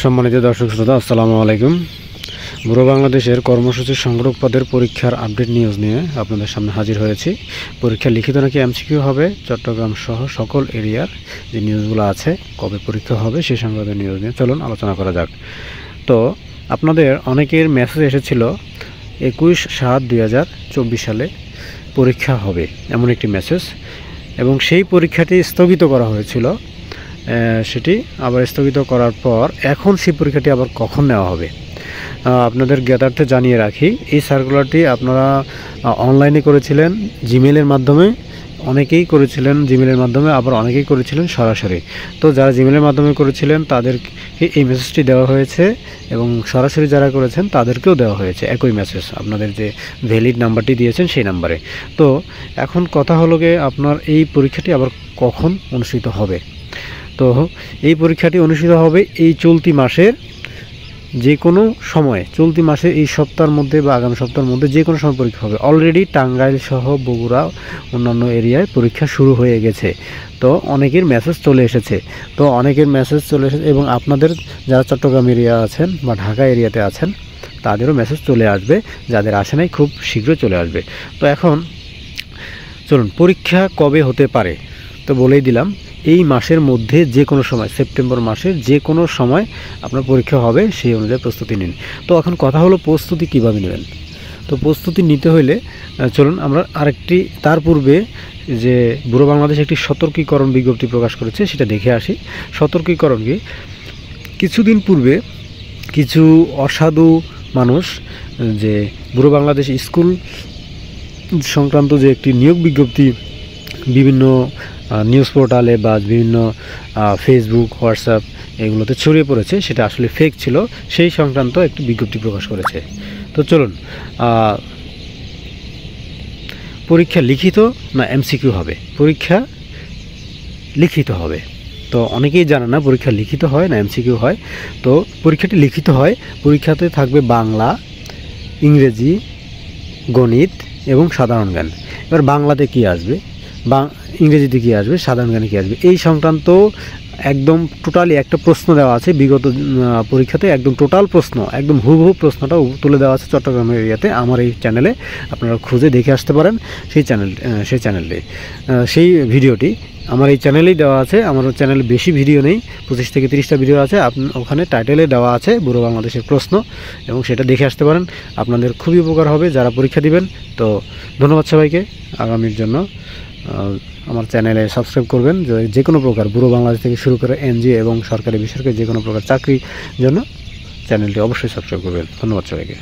সম্মানিত দর্শক শ্রোতা, আসসালামু আলাইকুম। বুড়ো বাংলাদেশের কর্মসূচি সংগ্রহ পদের পরীক্ষার আপডেট নিউজ নিয়ে আপনাদের সামনে হাজির হয়েছি। পরীক্ষা লিখিত নাকি এমসিকিউ হবে, চট্টগ্রাম সহ সকল এরিয়ার যে নিউজগুলো আছে, কবে পরীক্ষা হবে সেই সংক্রান্ত নিউজ নিয়ে চলুন আলোচনা করা যাক। তো আপনাদের অনেকের মেসেজ এসেছিল 21/7/2024 সালে পরীক্ষা হবে এমন একটি মেসেজ, এবং সেই পরীক্ষাটি স্থগিত করা হয়েছিল। সেটি আবার স্থগিত করার পর এখন সেই পরীক্ষাটি আবার কখন নেওয়া হবে আপনাদের জ্ঞাতার্থে জানিয়ে রাখি। এই সার্কুলারটি আপনারা অনলাইনে করেছিলেন জিমেলের মাধ্যমে, অনেকেই করেছিলেন জিমেলের মাধ্যমে, আবার অনেকেই করেছিলেন সরাসরি। তো যারা জিমেলের মাধ্যমে করেছিলেন তাদেরকে এই মেসেজটি দেওয়া হয়েছে, এবং সরাসরি যারা করেছেন তাদেরকেও দেওয়া হয়েছে একই মেসেজ, আপনাদের যে ভ্যালিড নাম্বারটি দিয়েছেন সেই নাম্বারে। তো এখন কথা হলো গিয়ে আপনার এই পরীক্ষাটি আবার কখন অনুষ্ঠিত হবে। তো এই পরীক্ষাটি অনুষ্ঠিত হবে এই চলতি মাসের যে কোনো সময়ে, চলতি মাসে এই সপ্তাহের মধ্যে বা আগামী সপ্তাহের মধ্যে যে কোনো সময় পরীক্ষা হবে। অলরেডি টাঙ্গাইল সহ বগুড়া অন্যান্য এরিয়ায় পরীক্ষা শুরু হয়ে গেছে। তো অনেকের মেসেজ চলে এসেছে, এবং আপনাদের যারা চট্টগ্রাম এরিয়া আছেন বা ঢাকা এরিয়াতে আছেন তাদেরও মেসেজ চলে আসবে, যাদের আসে নাই খুব শীঘ্রই চলে আসবে। তো এখন চলুন পরীক্ষা কবে হতে পারে তো বলেই দিলাম, এই মাসের মধ্যে যে কোনো সময়, সেপ্টেম্বর মাসের যে কোনো সময় আপনার পরীক্ষা হবে, সেই অনুযায়ী প্রস্তুতি নিন। তো এখন কথা হলো প্রস্তুতি কীভাবে নেবেন। তো প্রস্তুতি নিতে হলে চলুন আমরা আরেকটি, তার পূর্বে যে বুড়ো বাংলাদেশ একটি সতর্কীকরণ বিজ্ঞপ্তি প্রকাশ করেছে সেটা দেখে আসি। সতর্কীকরণ কি, কিছুদিন পূর্বে কিছু অসাধু মানুষ যে বুড়ো বাংলাদেশ স্কুল সংক্রান্ত যে একটি নিয়োগ বিজ্ঞপ্তি বিভিন্ন নিউজ পোর্টালে বা বিভিন্ন ফেসবুক, হোয়াটসঅ্যাপ এগুলোতে ছড়িয়ে পড়েছে, সেটা আসলে ফেক ছিল, সেই সংক্রান্ত একটি বিজ্ঞপ্তি প্রকাশ করেছে। তো চলুন, পরীক্ষা লিখিত না এমসিকিউ হবে? পরীক্ষা লিখিত হবে। তো অনেকেই জানে না পরীক্ষা লিখিত হয় না এমসিকিউ হয়। তো পরীক্ষাটি লিখিত হয়। পরীক্ষাতে থাকবে বাংলা, ইংরেজি, গণিত এবং সাধারণ জ্ঞান। এবার বাংলাতে কী আসবে, ইংরেজিতে কী আসবে, সাধারণ জ্ঞানে কী আসবে, এই সংক্রান্ত একদম টোটালি একটা প্রশ্ন দেওয়া আছে। বিগত পরীক্ষাতে একদম টোটাল প্রশ্ন, একদম হুবহু প্রশ্নটা তুলে দেওয়া আছে চট্টগ্রাম এরিয়াতে। আমার এই চ্যানেলে আপনারা খুঁজে দেখে আসতে পারেন। সেই ভিডিওটি আমার এই চ্যানেলেই দেওয়া আছে। আমার চ্যানেলে বেশি ভিডিও নেই, 25 থেকে 30টা ভিডিও আছে। ওখানে টাইটেলে দেওয়া আছে বুড়ো বাংলাদেশের প্রশ্ন, এবং সেটা দেখে আসতে পারেন। আপনাদের খুবই উপকার হবে যারা পরীক্ষা দিবেন। তো ধন্যবাদ সবাইকে। আগামীর জন্য আমার চ্যানেলে সাবস্ক্রাইব করবেন। যে কোনো প্রকার বুড়ো বাংলাদেশ থেকে শুরু করে এনজিও এবং সরকারি বেসরকারি যে কোনো প্রকার চাকরির জন্য চ্যানেলটি অবশ্যই সাবস্ক্রাইব করবেন। ধন্যবাদ সবাইকে।